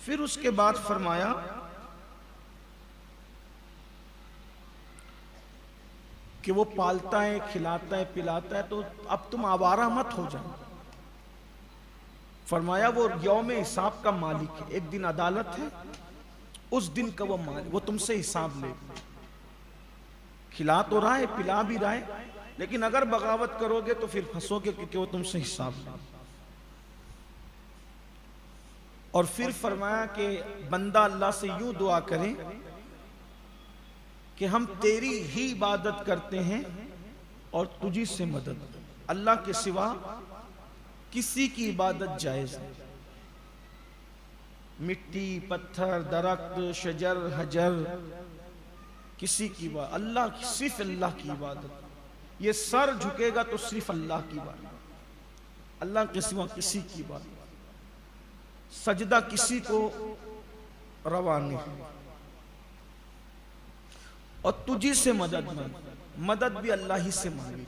پھر اس کے بعد فرمایا کہ وہ پالتا ہے، کھلاتا ہے، پلاتا ہے، تو اب تم آوارہ مت ہو جاؤ۔ فرمایا وہ یوم حساب کا مالک ہے، ایک دن عدالت ہے، اس دن کا وہ مالک، وہ تم سے حساب لے گا۔ کھلا تو رہا ہے، پلا بھی رہا ہے، لیکن اگر بغاوت کرو گے تو پھر پھنسو گے، کیونکہ وہ تم سے حساب لے گا۔ اور پھر فرمایا کہ بندہ اللہ سے یوں دعا کرے کہ ہم تیری ہی عبادت کرتے ہیں اور تجھی سے مدد، اللہ کے سوا کسی کی عبادت جائز نہیں۔ مٹی، پتھر، درخت، شجر، حجر، کسی کی عبادت، اللہ، صرف اللہ کی عبادت۔ یہ سر جھکے گا تو صرف اللہ کی عبادت، اللہ کے سوا کسی کی عبادت، سجدہ کسی کو روا نہیں۔ اور تجھی سے مدد مانگ، مدد بھی اللہ ہی سے مانگی،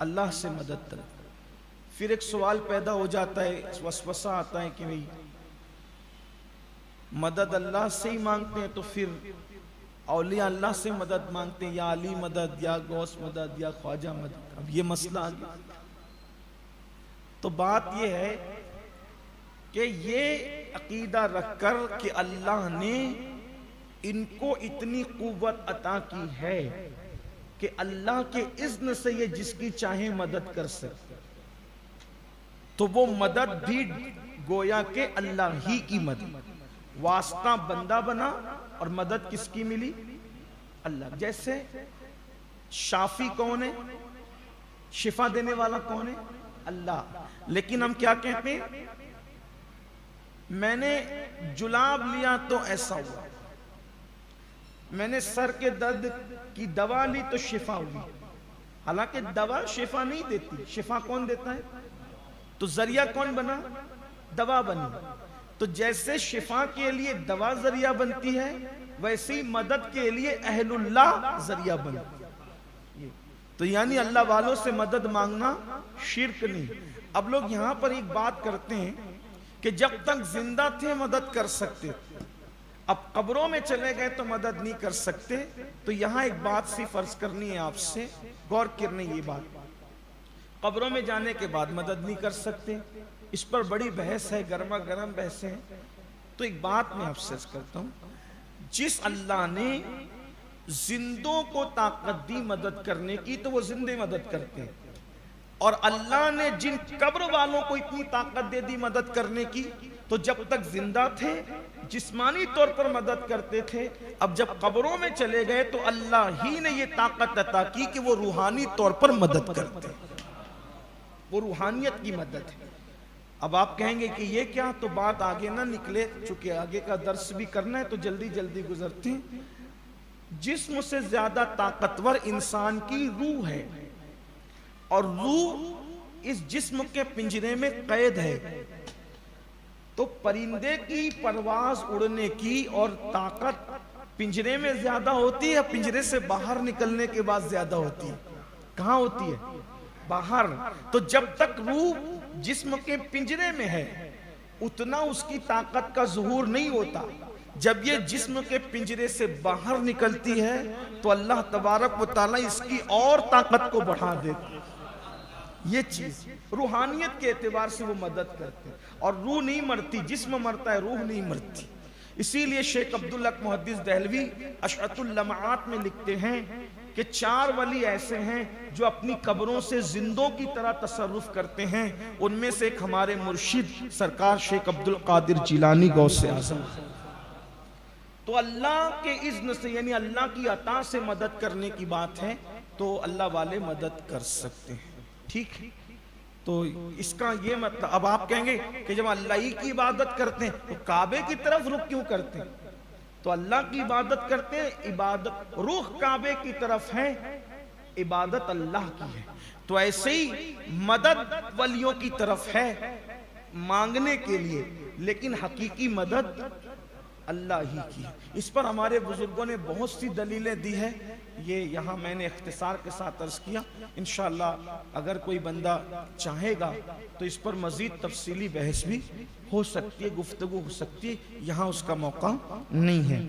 اللہ سے مدد طلب۔ پھر ایک سوال پیدا ہو جاتا ہے، وسوسہ آتا ہے کہ بھئی مدد اللہ سے ہی مانگتے ہیں تو پھر اولیاء اللہ سے مدد مانگتے ہیں، یا علی مدد، یا غوث مدد، یا خواجہ مدد، اب یہ مسئلہ آ گیا۔ تو بات یہ ہے کہ یہ عقیدہ رکھ کر کہ اللہ نے ان کو اتنی قوت عطا کی ہے کہ اللہ کے اذن سے یہ جس کی چاہیں مدد کر سکتے، تو وہ مدد بھی گویا کہ اللہ ہی کی مدد، واسطہ بندہ بنا اور مدد کس کی ملی؟ اللہ۔ جیسے شافی کون ہے؟ شفا دینے والا کون ہے؟ اللہ۔ لیکن ہم کیا کہتے ہیں؟ میں نے جلاب لیا تو ایسا ہوا، میں نے سر کے درد کی دوا لی تو شفا ہوئی، حالانکہ دوا شفا نہیں دیتی، شفا کون دیتا ہے؟ تو ذریعہ کون بنا؟ دوا بنی۔ تو جیسے شفا کے لیے دوا ذریعہ بنتی ہے، ویسے ہی مدد کے لیے اہل اللہ ذریعہ بنتی ہے۔ تو یعنی اللہ والوں سے مدد مانگنا شرک نہیں۔ اب لوگ یہاں پر ایک بات کرتے ہیں کہ جب تک زندہ تھے مدد کر سکتے، اب قبروں میں چلے گئے تو مدد نہیں کر سکتے۔ تو یہاں ایک بات سی فرض کرنی ہے آپ سے، غور کرنے یہ بات، قبروں میں جانے کے بعد مدد نہیں کر سکتے، اس پر بڑی بحث ہے، گرما گرم بحث ہے۔ تو ایک بات میں آپ سے عرض کرتا ہوں، جس اللہ نے زندوں کو طاقت دی مدد کرنے کی تو وہ زندے مدد کرتے ہیں، اور اللہ نے جن قبر والوں کو اتنی طاقت دے دی مدد کرنے کی تو جب تک زندہ تھے جسمانی طور پر مدد کرتے تھے، اب جب قبروں میں چلے گئے تو اللہ ہی نے یہ طاقت عطا کی کہ وہ روحانی طور پر مدد کرتے ہیں، وہ روحانیت کی مدد ہے۔ اب آپ کہیں گے کہ یہ کیا؟ تو بات آگے نہ نکلے، چونکہ آگے کا درس بھی کرنا ہے تو جلدی جلدی گزرتے ہیں۔ جسم سے زیادہ طاقتور انسان کی روح ہے، اور روح اس جسم کے پنجرے میں قید ہے۔ تو پرندے کی پرواز اڑنے کی اور طاقت پنجرے میں زیادہ ہوتی ہے، پنجرے سے باہر نکلنے کے بعد زیادہ ہوتی ہے؟ کہاں ہوتی ہے؟ باہر۔ تو جب تک روح جسم کے پنجرے میں ہے اتنا اس کی طاقت کا ظہور نہیں ہوتا، جب یہ جسم کے پنجرے سے باہر نکلتی ہے تو اللہ تبارک و تعالی اس کی اور طاقت کو بڑھا دیتا ہے۔ یہ چیز روحانیت کے اعتبار سے وہ مدد کرتے ہیں، اور روح نہیں مرتی، جسم مرتا ہے، روح نہیں مرتی۔ اسی لیے شیخ عبدالحق محدث دہلوی اشعۃ اللمعات میں لکھتے ہیں کہ 4 ولی ایسے ہیں جو اپنی قبروں سے زندوں کی طرح تصرف کرتے ہیں، ان میں سے ایک ہمارے مرشد سرکار شیخ عبدالقادر جیلانی غوث اعظم۔ تو اللہ کے اذن سے، یعنی اللہ کی عطا سے مدد کرنے کی بات ہے، تو اللہ والے مدد کر سکتے ہیں، ٹھیک؟ تو اس کا یہ مطلب، اب آپ کہیں گے کہ جب اللہ ہی کی عبادت کرتے ہیں تو کعبے کی طرف رخ کیوں کرتے ہیں؟ تو اللہ کی عبادت کرتے ہیں، عبادت رخ کعبے کی طرف ہے، عبادت اللہ کی ہے۔ تو ایسے ہی مدد ولیوں کی طرف ہے مانگنے کے لیے، لیکن حقیقی مدد اللہ ہی کی. اس پر ہمارے بزرگوں نے بہت سی دلیلیں دی ہیں، یہ یہاں میں نے اختصار کے ساتھ عرض کیا. انشاءاللہ اگر کوئی بندہ چاہے گا تو اس پر مزید تفصیلی بحث بھی ہو سکتی ہے، گفتگو ہو سکتی ہے، یہاں اس کا موقع نہیں ہے.